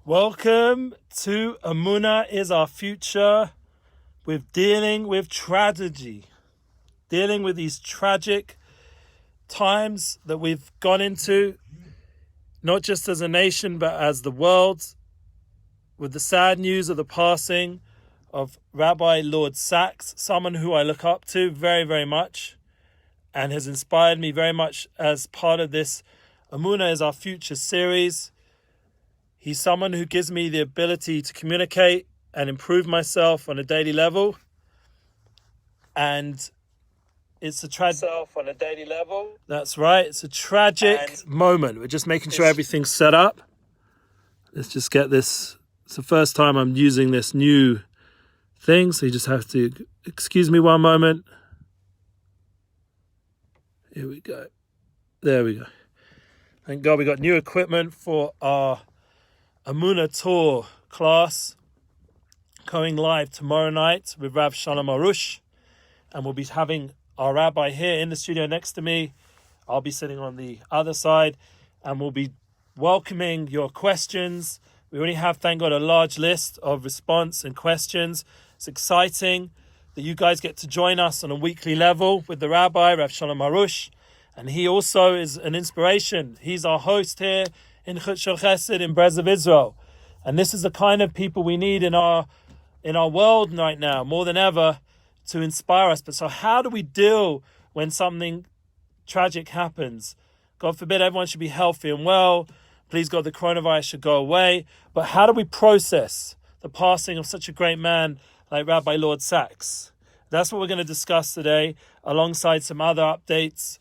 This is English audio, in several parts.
Welcome to Emuna is Our Future, with dealing with tragedy, dealing with these tragic times that we've gone into, not just as a nation, but as the world, with the sad news of the passing of Rabbi Lord Sacks, someone who I look up to very, very much and has inspired me very much as part of this Emuna is Our Future series. He's someone who gives me the ability to communicate and improve myself on a daily level. And it's a tragic on a daily level. That's right. It's a tragic moment. We're just making sure everything's set up. Let's just get this. It's the first time I'm using this new thing, so you just have to excuse me one moment. Here we go. There we go. Thank God we got new equipment for our Emuna Tour class going live tomorrow night with Rav Shalom Arush, and we'll be having our rabbi here in the studio next to me. I'll be sitting on the other side, and we'll be welcoming your questions. We already have, thank God, a large list of response and questions. It's exciting that you guys get to join us on a weekly level with the rabbi, Rav Shalom Arush, and he also is an inspiration. He's our host here in Chesed in Brez of Israel. And this is the kind of people we need in our world right now, more than ever, to inspire us. But so how do we deal when something tragic happens? God forbid everyone should be healthy and well. Please God, the coronavirus should go away. But how do we process the passing of such a great man like Rabbi Lord Sacks? That's what we're going to discuss today, alongside some other updates.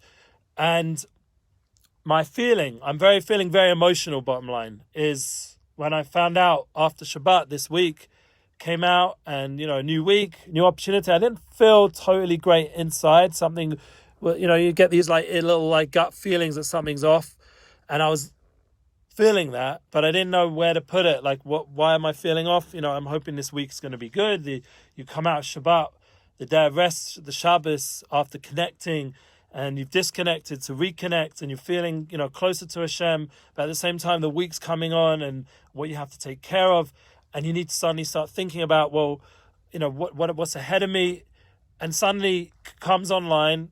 And my feeling, I'm feeling very emotional, bottom line, is when I found out after Shabbat this week came out, and, new week, new opportunity. I didn't feel totally great inside. Something, you get these little gut feelings that something's off. And I was feeling that, but I didn't know where to put it. Why am I feeling off? I'm hoping this week's going to be good. You come out of Shabbat, the day of rest, the Shabbos, after connecting, and you've disconnected to reconnect, and you're feeling, closer to Hashem, but at the same time, the week's coming on and what you have to take care of, and you need to suddenly start thinking about, what's ahead of me, and suddenly comes online,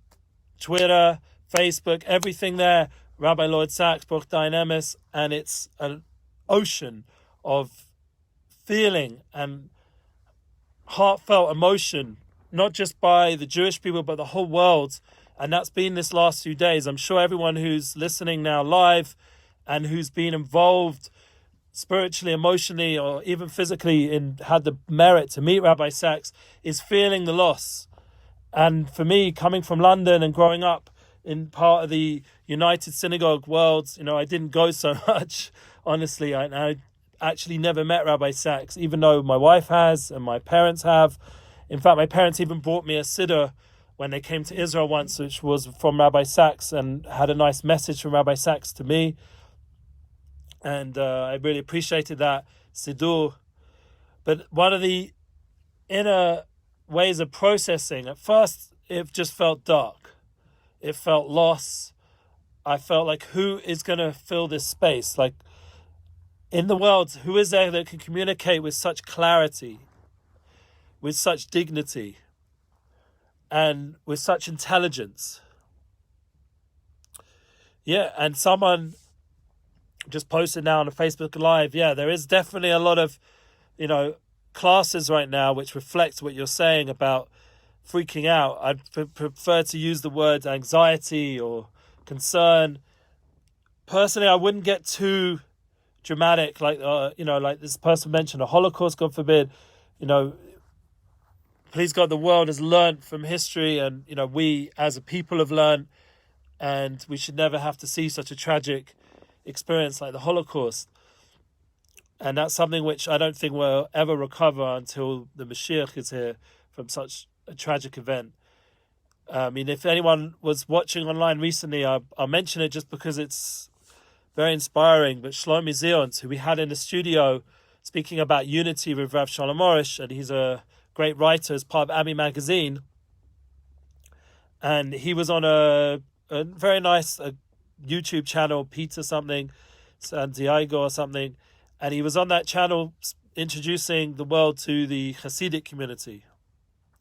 Twitter, Facebook, everything there, Rabbi Lord Sacks, Baruch Dayanemes, and it's an ocean of feeling and heartfelt emotion, not just by the Jewish people, but the whole world. And that's been this last few days. I'm sure everyone who's listening now live and who's been involved spiritually, emotionally, or even physically had the merit to meet Rabbi Sacks is feeling the loss. And for me, coming from London and growing up in part of the United Synagogue world, I didn't go so much, honestly. I actually never met Rabbi Sacks, even though my wife has and my parents have. In fact, my parents even brought me a siddur when they came to Israel once, which was from Rabbi Sacks, and had a nice message from Rabbi Sacks to me. And I really appreciated that siddur. But one of the inner ways of processing, at first, it just felt dark. It felt loss. I felt like, who is going to fill this space? Like, in the world, who is there that can communicate with such clarity, with such dignity, and with such intelligence? Yeah, and someone just posted now on a Facebook Live, there is definitely a lot of, classes right now which reflects what you're saying about freaking out. I'd prefer to use the word anxiety or concern. Personally, I wouldn't get too dramatic, like this person mentioned, a Holocaust, God forbid. Please God, the world has learned from history, and, we as a people have learned, and we should never have to see such a tragic experience like the Holocaust. And that's something which I don't think we'll ever recover until the Mashiach is here from such a tragic event. If anyone was watching online recently, I'll mention it just because it's very inspiring. But Shlomi Zion, who we had in the studio speaking about unity with Rav Shalom Arush, and he's a great writer as part of Ami magazine, and he was on a very nice YouTube channel, Peter something, San Diego or something, And he was on that channel introducing the world to the Hasidic community.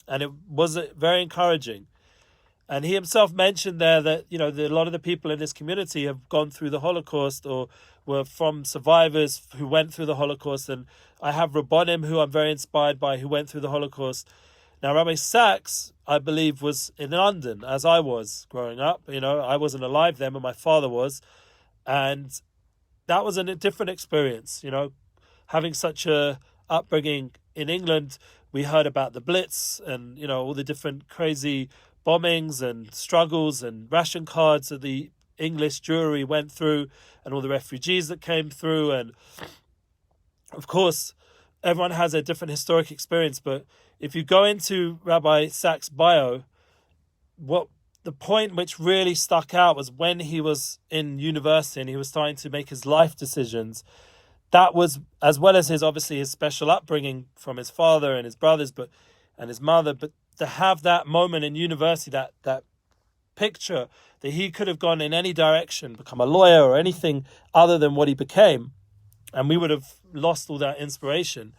And it was very encouraging. And he himself mentioned there that, a lot of the people in this community have gone through the Holocaust or were from survivors who went through the Holocaust. And I have Rabbonim, who I'm very inspired by, who went through the Holocaust. Now, Rabbi Sacks, I believe, was in London, as I was growing up. I wasn't alive then, but my father was. And that was a different experience, having such a upbringing in England. We heard about the Blitz and, all the different crazy bombings and struggles and ration cards that the English Jewry went through and all the refugees that came through. And of course, everyone has a different historic experience. But if you go into Rabbi Sacks' bio, what the point which really stuck out was when he was in university and he was starting to make his life decisions. That was, as well as his special upbringing from his father and his brothers and his mother, but to have that moment in university, that picture that he could have gone in any direction, become a lawyer or anything other than what he became, and we would have lost all that inspiration,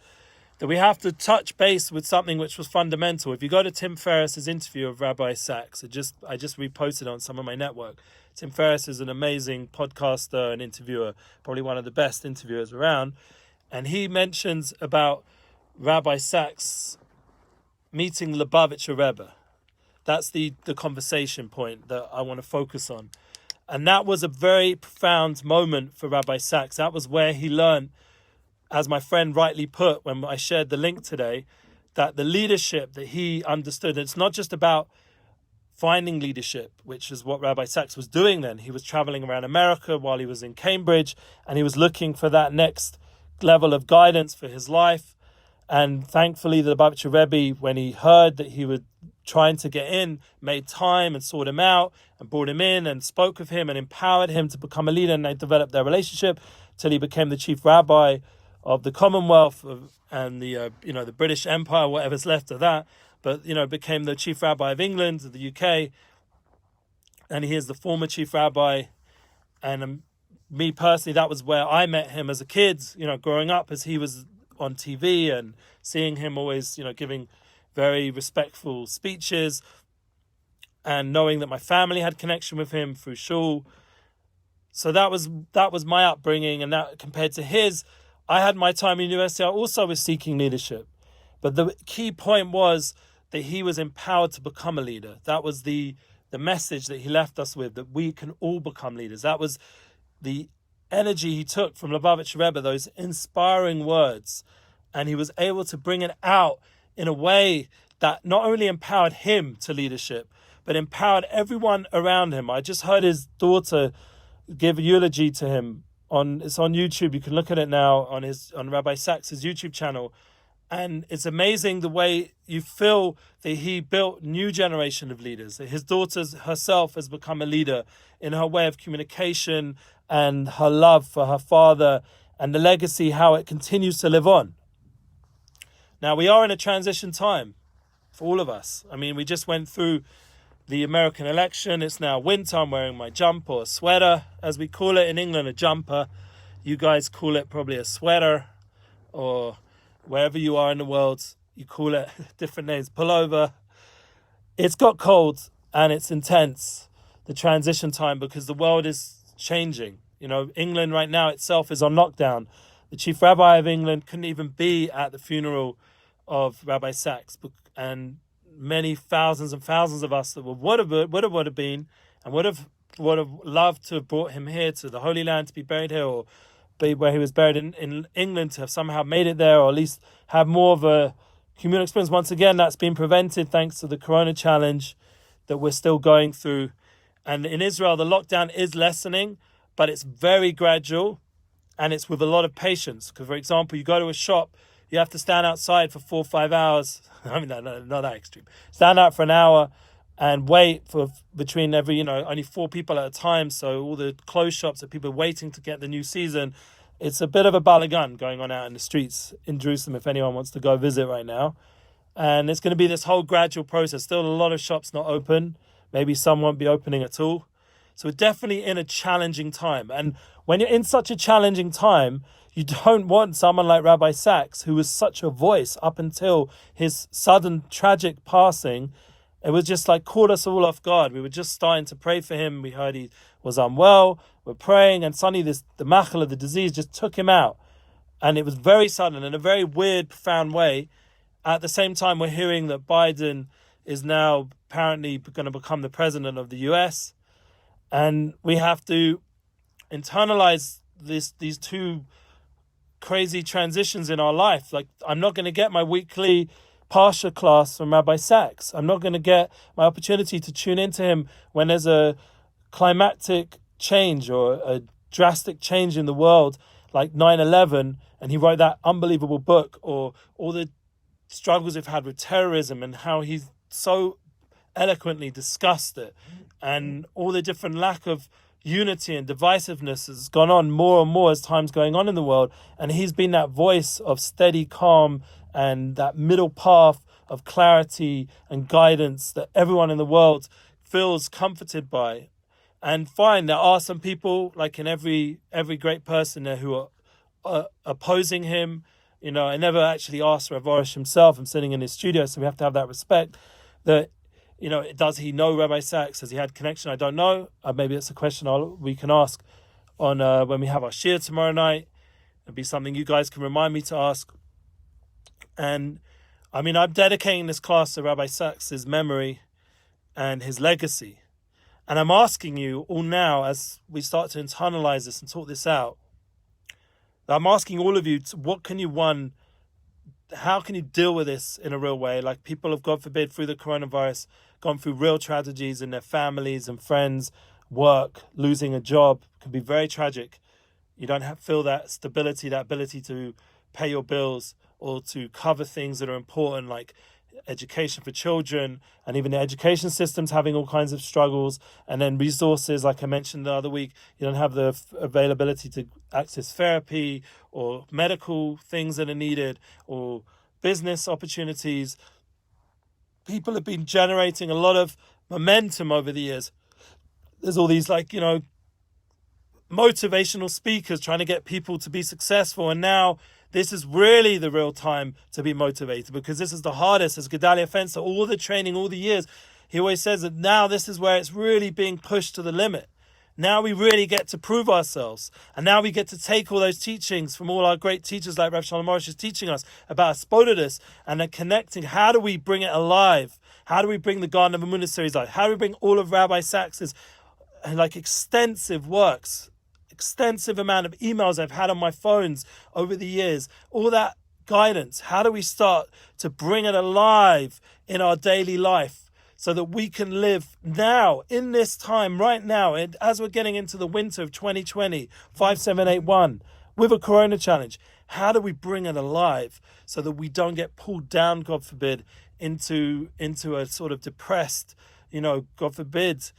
that we have to touch base with something which was fundamental. If you go to Tim Ferriss's interview of Rabbi Sacks, I just reposted on some of my network. Tim Ferriss is an amazing podcaster and interviewer, probably one of the best interviewers around, and he mentions about Rabbi Sacks meeting Lubavitcher Rebbe. That's the conversation point that I want to focus on. And that was a very profound moment for Rabbi Sacks. That was where he learned, as my friend rightly put when I shared the link today, that the leadership that he understood, it's not just about finding leadership, which is what Rabbi Sacks was doing then. He was traveling around America while he was in Cambridge, and he was looking for that next level of guidance for his life. And thankfully, the Lubavitcher Rebbe, when he heard that he was trying to get in, made time and sought him out and brought him in and spoke with him and empowered him to become a leader. And they developed their relationship till he became the chief rabbi of the Commonwealth and the British Empire, whatever's left of that. But, became the chief rabbi of England, of the UK. And he is the former chief rabbi. And me personally, that was where I met him as a kid, growing up, as he was on TV and seeing him always, giving very respectful speeches and knowing that my family had connection with him through shul. So that was my upbringing, and that compared to his, I had my time in university. I also was seeking leadership. But the key point was that he was empowered to become a leader. That was the message that he left us with, that we can all become leaders. That was the energy he took from Lubavitcher Rebbe, those inspiring words, and he was able to bring it out in a way that not only empowered him to leadership, but empowered everyone around him. I just heard his daughter give a eulogy to him. It's on YouTube. You can look at it now on Rabbi Sacks' YouTube channel. And it's amazing the way you feel that he built new generation of leaders. His daughter herself has become a leader in her way of communication and her love for her father and the legacy, how it continues to live on. Now, we are in a transition time for all of us. I mean, we just went through the American election. It's now winter. I'm wearing my jumper or sweater, as we call it in England, a jumper. You guys call it probably a sweater, or wherever you are in the world, you call it different names, pullover. It's got cold and it's intense, the transition time, because the world is changing. England right now itself is on lockdown. The chief rabbi of England couldn't even be at the funeral of Rabbi Sacks, and many thousands and thousands of us that would have been and would have loved to have brought him here to the Holy Land to be buried here, or be where he was buried in England, to have somehow made it there, or at least have more of a communal experience. Once again, that's been prevented thanks to the Corona challenge that we're still going through. And in Israel, the lockdown is lessening, but it's very gradual, and it's with a lot of patience. Because, for example, you go to a shop, you have to stand outside for 4 or 5 hours. I mean, no, not that extreme. Stand out for an hour and wait for between only 4 people at a time. So all the clothes shops are people waiting to get the new season. It's a bit of a balagan going on out in the streets in Jerusalem, if anyone wants to go visit right now. And it's going to be this whole gradual process. Still a lot of shops not open. Maybe some won't be opening at all. So we're definitely in a challenging time. And when you're in such a challenging time, You don't want someone like Rabbi Sacks, who was such a voice up until his sudden tragic passing. It was just like caught us all off guard. We were just starting to pray for him. We heard he was unwell. We're praying, and suddenly the machla, the disease, just took him out. And it was very sudden in a very weird, profound way. At the same time, we're hearing that Biden is now apparently going to become the president of the US. And we have to internalize these two crazy transitions in our life. Like, I'm not going to get my weekly Parsha class from Rabbi Sacks. I'm not going to get my opportunity to tune into him when there's a climactic change or a drastic change in the world, like 9/11, and he wrote that unbelievable book, or all the struggles we've had with terrorism and how he's so eloquently discussed it, and all the different lack of unity and divisiveness has gone on more and more as time's going on in the world. And he's been that voice of steady calm and that middle path of clarity and guidance that everyone in the world feels comforted by. And fine, there are some people, like in every great person there, who are opposing him. You know, I never actually asked Rav Orish himself. I'm sitting in his studio, so we have to have that respect. That, you know, does he know Rabbi Sacks? Has he had connection? I don't know. Maybe it's a question we can ask on when we have our shir tomorrow night. It'd be something you guys can remind me to ask. And I mean, I'm dedicating this class to Rabbi Sacks' memory and his legacy. And I'm asking you all now, as we start to internalize this and talk this out, I'm asking all of you, how can you deal with this in a real way? Like, people have, God forbid, through the coronavirus, gone through real tragedies in their families and friends, work, losing a job. It can be very tragic. You don't feel that stability, that ability to pay your bills or to cover things that are important, like education for children, and even the education system's having all kinds of struggles. And then resources, like I mentioned the other week, you don't have the availability to access therapy or medical things that are needed or business opportunities. People have been generating a lot of momentum over the years. There's all these, like, you know, motivational speakers trying to get people to be successful. And now this is really the real time to be motivated, because this is the hardest. As Gedalia Fencer, all the training, all the years, he always says that now this is where it's really being pushed to the limit. Now we really get to prove ourselves. And now we get to take all those teachings from all our great teachers like Rav Shalom Arush is teaching us about Spodidus, and then connecting. How do we bring it alive? How do we bring the Garden of Emuna series alive? How do we bring all of Rabbi Sacks' like extensive works, extensive amount of emails I've had on my phones over the years, all that guidance? How do we start to bring it alive in our daily life so that we can live now, in this time, right now, and as we're getting into the winter of 2020, 5781, with a Corona challenge? How do we bring it alive so that we don't get pulled down, God forbid, into a sort of depressed, you know, God forbid,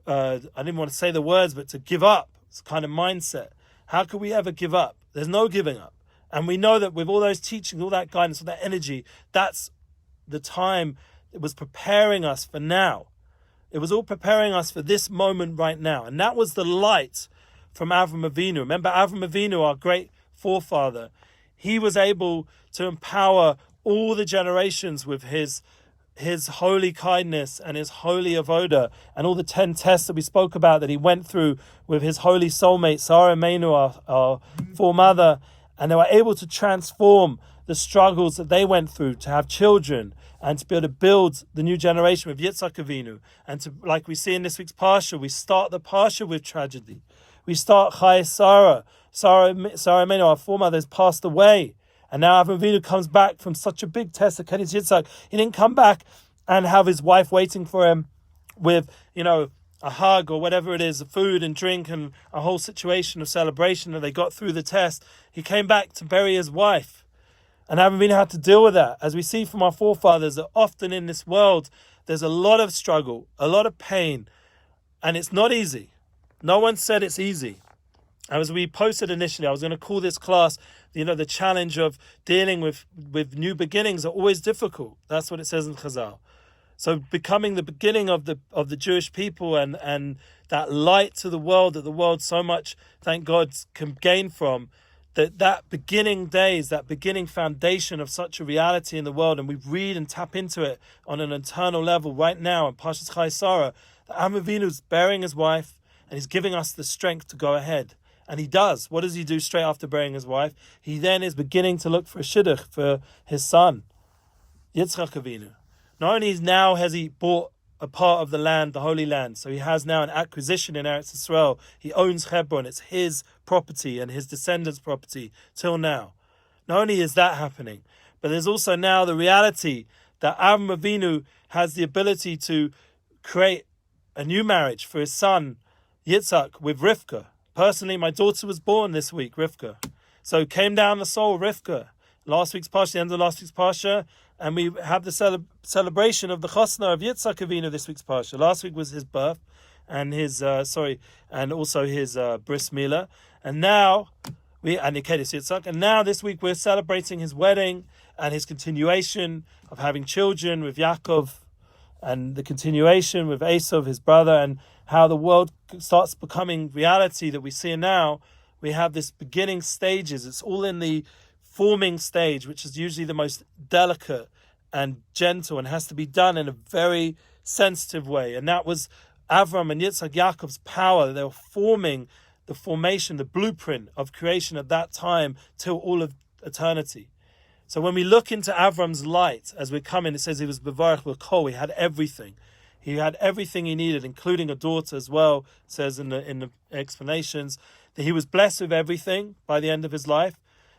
I didn't want to say the words, but to give up kind of mindset? How could we ever give up? There's no giving up. And we know that with all those teachings, all that guidance, all that energy, that's the time it was preparing us for now. It was all preparing us for this moment right now. And that was the light from Avram Avinu. Remember Avram Avinu, our great forefather? He was able to empower all the generations with his holy kindness and his holy avoda, and all the 10 tests that we spoke about that he went through with his holy soulmate, Sarah Emuna, our foremother. And they were able to transform the struggles that they went through to have children and to be able to build the new generation with Yitzhak Avinu. And to, like we see in this week's Parsha, we start the Parsha with tragedy. We start Chai Sarah Emunu, our foremother, has passed away. And now Avram Avinu comes back from such a big test of Kenis Yitzhak. He didn't come back and have his wife waiting for him with, you know, a hug or whatever it is, food and drink and a whole situation of celebration that they got through the test. He came back to bury his wife. And Avram Avinu had to deal with that. As we see from our forefathers, that often in this world, there's a lot of struggle, a lot of pain, and it's not easy. No one said it's easy. And as we posted initially, I was going to call this class, you know, the challenge of dealing with new beginnings are always difficult. That's what it says in Chazal. So becoming the beginning of the Jewish people and that light to the world that the world so much, thank God, can gain from, that beginning days, that beginning foundation of such a reality in the world, and we read and tap into it on an internal level right now in Parshas Chai Sarah, that Avraham Avinu's burying his wife, and he's giving us the strength to go ahead. And he does. What does he do straight after burying his wife? He then is beginning to look for a shidduch for his son, Yitzchak Avinu. Not only has he bought a part of the land, the Holy Land, so he has now an acquisition in Eretz Yisrael. He owns Hebron. It's his property and his descendants' property till now. Not only is that happening, but there's also now the reality that Avraham Avinu has the ability to create a new marriage for his son, Yitzhak, with Rivka. Personally, my daughter was born this week, Rivka. So came down the soul, Rivka. Last week's Parsha, the end of last week's Parsha, and we have the celebration of the Chosna of Yitzhak Avinu this week's Parsha. Last week was his birth, and and also his bris milah. And now, and Nikedes Yitzhak. And now this week we're celebrating his wedding and his continuation of having children with Yaakov, and the continuation with Esav, his brother, and how the world starts becoming reality that we see now. We have this beginning stages. It's all in the forming stage, which is usually the most delicate and gentle and has to be done in a very sensitive way. And that was Avram and Yitzhak Yaakov's power. They were forming the formation, the blueprint of creation at that time till all of eternity. So when we look into Avram's light, as we come in, it says he was Bevarach L'Kol. He had everything. He had everything he needed, including a daughter as well. It says in the explanations that he was blessed with everything by the end of his life.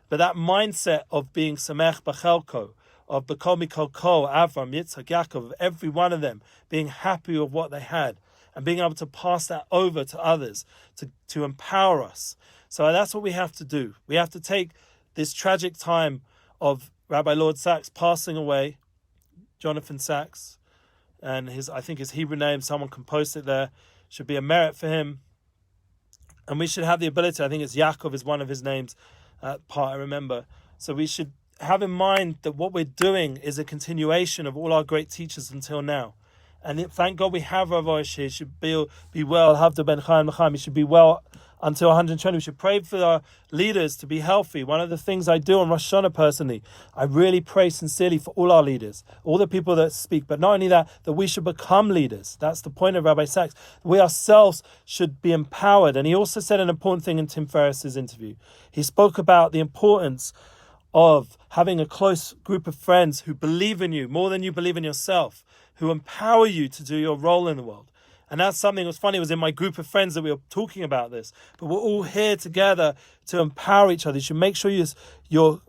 But that mindset of being Samech B'Chelko, of B'Kol Mikol Kol, Avram, Yitzhak, Yaakov, of every one of them being happy with what they had and being able to pass that over to others, to empower us. So that's what we have to do. We have to take this tragic time of Rabbi Lord Sacks passing away, Jonathan Sacks, and I think his Hebrew name, someone can post it there, should be a merit for him. And we should have the ability, I think it's Yaakov is one of his names, part I remember. So we should have in mind that what we're doing is a continuation of all our great teachers until now. And thank God we have Rav Arieh. He should be well. Havda ben Chaim L'chaim. He should be well until 120. We should pray for our leaders to be healthy. One of the things I do on Rosh Hashanah personally, I really pray sincerely for all our leaders, all the people that speak. But not only that we should become leaders. That's the point of Rabbi Sacks. We ourselves should be empowered. And he also said an important thing in Tim Ferriss's interview. He spoke about the importance of having a close group of friends who believe in you more than you believe in yourself, who empower you to do your role in the world. And that's something that was funny. It was in my group of friends that we were talking about this. But we're all here together to empower each other. You should make sure your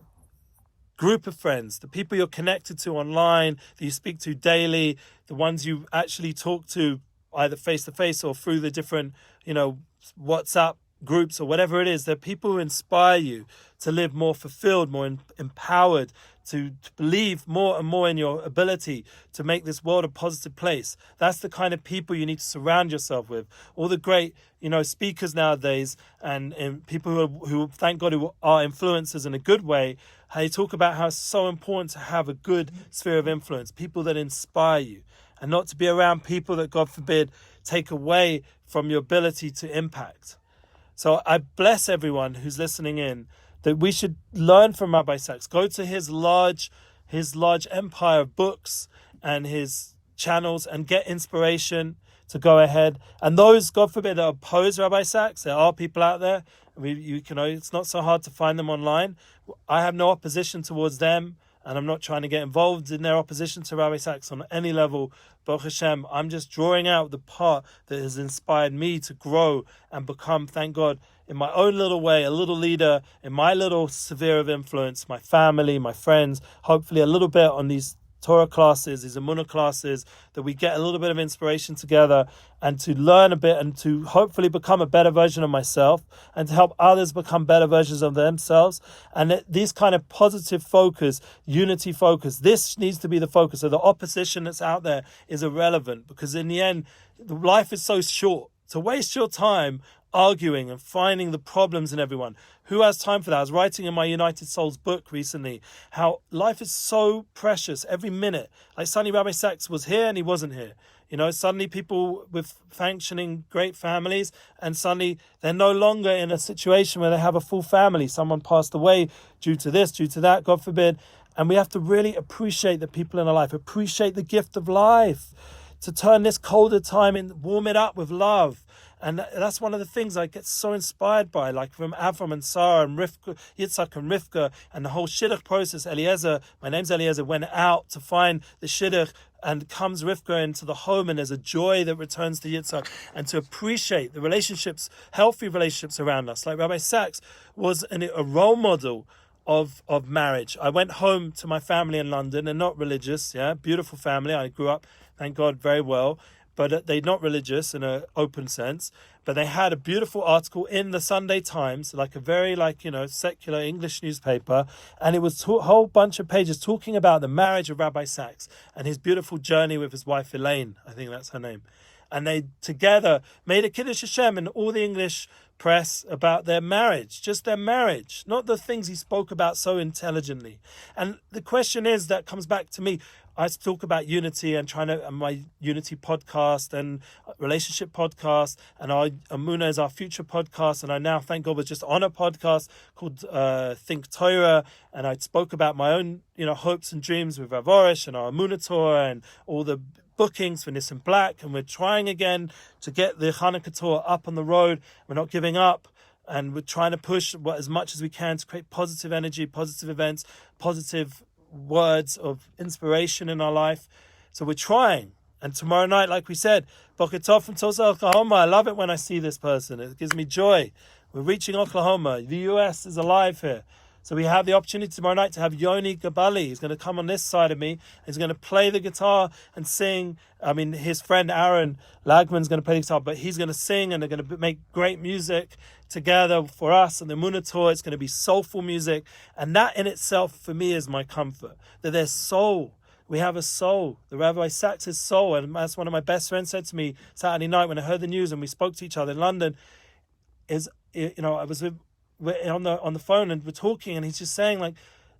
group of friends, the people you're connected to online, that you speak to daily, the ones you actually talk to either face-to-face or through the different, WhatsApp groups or whatever it is, they're people who inspire you to live more fulfilled, more empowered, to believe more and more in your ability to make this world a positive place. That's the kind of people you need to surround yourself with. All the great, speakers nowadays and people who thank God, who are influencers in a good way, they talk about how it's so important to have a good sphere of influence, people that inspire you, and not to be around people that, God forbid, take away from your ability to impact. So I bless everyone who's listening in that we should learn from Rabbi Sacks. Go to his large empire of books and his channels and get inspiration to go ahead. And those, God forbid, that oppose Rabbi Sacks, there are people out there. It's not so hard to find them online. I have no opposition towards them, and I'm not trying to get involved in their opposition to Rabbi Sacks on any level. Baruch Hashem, I'm just drawing out the part that has inspired me to grow and become, thank God, in my own little way, a little leader in my little sphere of influence, my family, my friends, hopefully a little bit on these Torah classes, these Emuna classes, that we get a little bit of inspiration together and to learn a bit and to hopefully become a better version of myself and to help others become better versions of themselves. And these kind of positive focus, unity focus, this needs to be the focus. So the opposition that's out there is irrelevant, because in the end, life is so short. To waste your time arguing and finding the problems in everyone. Who has time for that? I was writing in my United Souls book recently how life is so precious every minute. Like suddenly Rabbi Sacks was here and he wasn't here. Suddenly people with functioning great families, and suddenly they're no longer in a situation where they have a full family. Someone passed away due to this, due to that, God forbid. And we have to really appreciate the people in our life, appreciate the gift of life, to turn this colder time and warm it up with love. And that's one of the things I get so inspired by, like from Avram and Sarah and Rivka, Yitzhak and Rivka, and the whole shidduch process. Eliezer, my name's Eliezer, went out to find the shidduch, and comes Rivka into the home, and there's a joy that returns to Yitzhak, and to appreciate the relationships, healthy relationships around us. Like Rabbi Sacks was a role model of marriage. I went home to my family in London, and not religious, beautiful family. I grew up, thank God, very well. But they're not religious in an open sense. But they had a beautiful article in the Sunday Times, like a very secular English newspaper, and it was a whole bunch of pages talking about the marriage of Rabbi Sacks and his beautiful journey with his wife Elaine. I think that's her name. And they together made a Kiddush Hashem in all the English press about their marriage, just their marriage, not the things he spoke about so intelligently. And the question is, that comes back to me. I talk about unity and my unity podcast and relationship podcast, and our Emuna is our future podcast. And I now, thank God, was just on a podcast called Think Torah, and I spoke about my own, hopes and dreams with Rav Orish and our Emuna Torah and all the bookings for Nissan Black, and we're trying again to get the Hanukkah tour up on the road. We're not giving up, and we're trying to push as much as we can to create positive energy, positive events, positive words of inspiration in our life. So we're trying. And tomorrow night, like we said, Boker Tov from Tulsa, Oklahoma. I love it when I see this person. It gives me joy. We're reaching Oklahoma. The US is alive here. So we have the opportunity tomorrow night to have Yoni Gabali. He's going to come on this side of me. He's going to play the guitar and sing. His friend Aaron Lagman's going to play the guitar, but he's going to sing, and they're going to make great music together for us. And the Emuna Tour, it's going to be soulful music. And that in itself, for me, is my comfort. That there's soul. We have a soul. The Rabbi Sacks' soul. And that's one of my best friends said to me Saturday night when I heard the news and we spoke to each other in London, I was we're on the phone and we're talking, and he's just saying, like,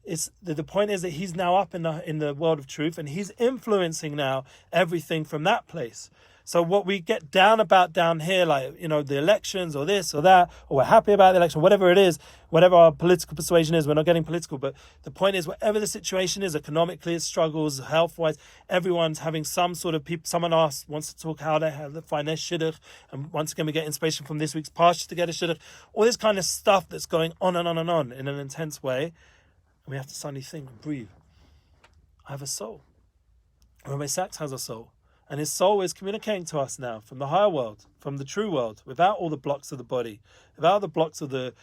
it's the point is that he's now up in the world of truth, and he's influencing now everything from that place. So what we get down here, like, the elections or this or that, or we're happy about the election, whatever it is, whatever our political persuasion is, we're not getting political, but the point is, whatever the situation is, economically, it struggles, health-wise, everyone's having some sort of people. Someone wants to talk how to find their shidduch, and once again, we get inspiration from this week's parsha to get a shidduch, all this kind of stuff that's going on and on and on in an intense way, and we have to suddenly think and breathe. I have a soul. Rabbi Sacks has a soul. And his soul is communicating to us now from the higher world, from the true world, without all the blocks of the body, without the blocks of the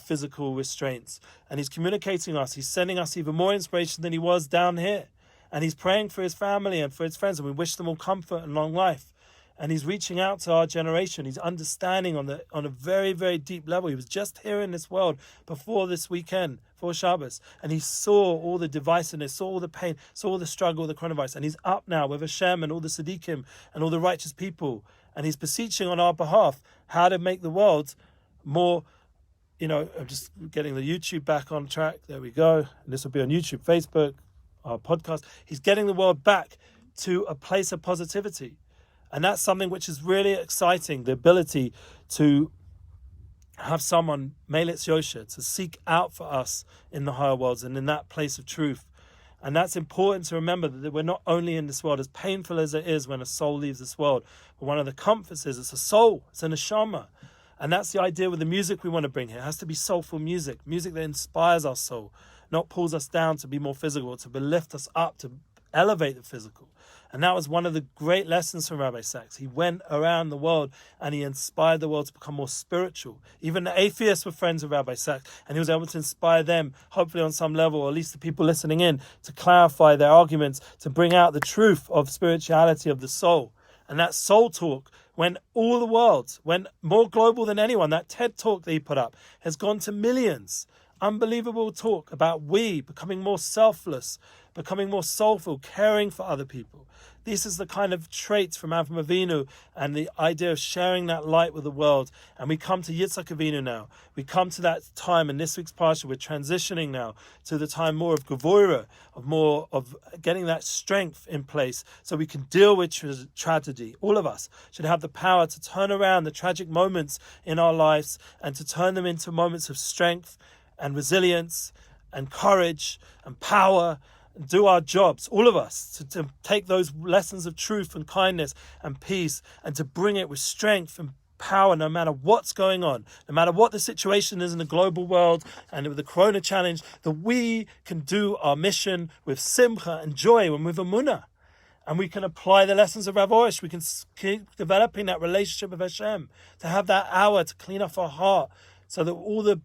physical restraints. And he's communicating us. He's sending us even more inspiration than he was down here. And he's praying for his family and for his friends, and we wish them all comfort and long life. And he's reaching out to our generation. He's understanding on a very, very deep level. He was just here in this world before this weekend, for Shabbos, and he saw all the divisiveness, saw all the pain, saw all the struggle, the coronavirus, and he's up now with Hashem and all the Tzaddikim and all the righteous people, and he's beseeching on our behalf how to make the world more, I'm just getting the YouTube back on track. There we go. And this will be on YouTube, Facebook, our podcast. He's getting the world back to a place of positivity. And that's something which is really exciting, the ability to have someone, Melitz Yosha, to seek out for us in the higher worlds and in that place of truth. And that's important to remember, that we're not only in this world, as painful as it is when a soul leaves this world, but one of the comforts is it's a soul, it's an neshama. And that's the idea with the music we want to bring here. It has to be soulful music that inspires our soul, not pulls us down to be more physical, to lift us up, to elevate the physical. And that was one of the great lessons from Rabbi Sacks. He went around the world and he inspired the world to become more spiritual. Even the atheists were friends of Rabbi Sacks, and he was able to inspire them, hopefully on some level, or at least the people listening in, to clarify their arguments, to bring out the truth of spirituality of the soul. And that soul talk went all the world, went more global than anyone. That TED talk that he put up has gone to millions. Unbelievable talk about we becoming more selfless, becoming more soulful, caring for other people. This is the kind of traits from Avram Avinu and the idea of sharing that light with the world. And we come to Yitzhak Avinu now. We come to that time in this week's parsha. We're transitioning now to the time more of Gevurah, of getting that strength in place so we can deal with tragedy. All of us should have the power to turn around the tragic moments in our lives and to turn them into moments of strength and resilience and courage and power, and do our jobs, all of us, to take those lessons of truth and kindness and peace and to bring it with strength and power no matter what's going on, no matter what the situation is in the global world and with the Corona challenge, that we can do our mission with simcha and joy and with Emuna. And we can apply the lessons of Rav Orish. We can keep developing that relationship with Hashem, to have that hour to clean off our heart so that all the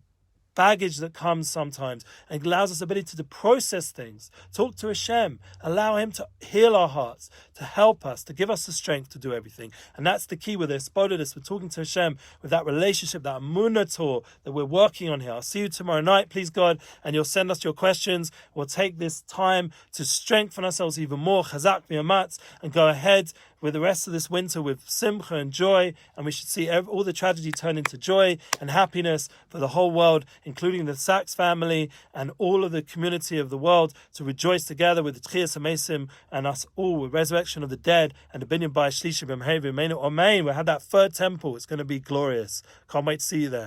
baggage that comes sometimes and allows us the ability to process things, talk to Hashem, allow Him to heal our hearts, to help us, to give us the strength to do everything. And that's the key with this. We're talking to Hashem with that relationship, that Emuna tour that we're working on here. I'll see you tomorrow night, please God, and you'll send us your questions. We'll take this time to strengthen ourselves even more, chazak v'yamatz, and go ahead with the rest of this winter with simcha and joy, and we should see all the tragedy turn into joy and happiness for the whole world, including the Sacks family and all of the community of the world, to rejoice together with the Tchias HaMesim and us all with resurrection of the dead and the Binyan Bayis Shlishi B'Mehei V'Meinu Amen. We'll have that third temple. It's going to be glorious. Can't wait to see you there.